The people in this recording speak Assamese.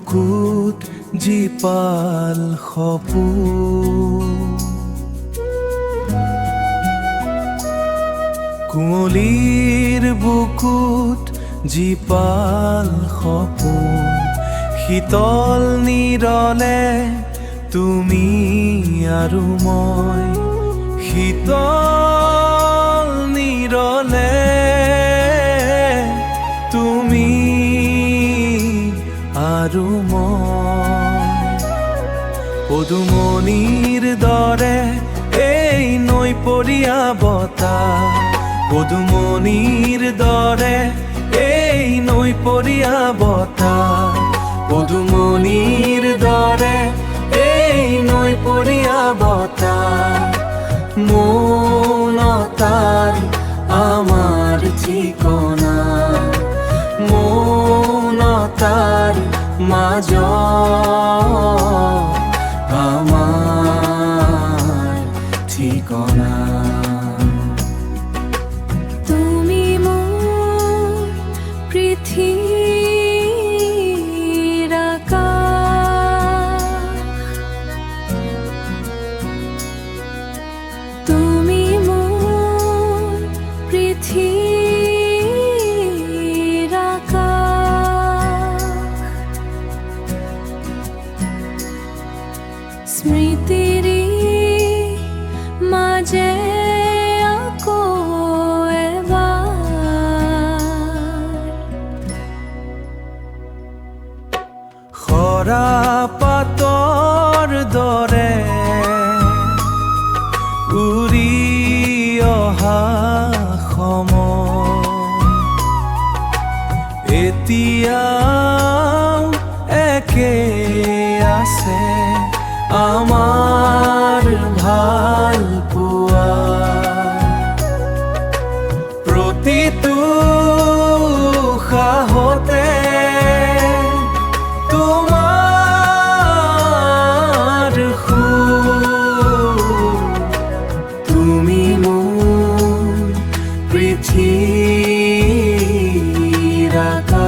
বুকুত জীপাল সপোন, কুঁৱলীৰ বুকুত জীপাল সপোন, শীতল নিৰলে তুমি আৰু মই, শীতল নিৰলে তুমি আৰু মই। পদুমণিৰ দৰে এই নৈপৰীয়া বতাহ, পদুমণিৰ দৰে এই নৈপৰীয়া বতাহ, পদুমণিৰ দৰে এই নৈপৰীয়া বতাহ, মৌনতাৰ আমাৰ ঠিকনা, মৌনতাৰ মাজত আমাৰ ঠিকনা। তুমি মোৰ পৃথিৱীৰ আকাশ, তুমি মোৰ পৃথিৱীৰ আকাশ, স্মৃতিৰ মাজে আকৌ এবাৰ সৰা পাতৰ দৰে উৰি অহা সময়, এতিয়াও একে আছে আমাৰ ভাল পোৱা, প্ৰতিটো সাহতে তোমাৰ সুৰ, তুমি মোৰ পৃথিৱীৰ আকাশ।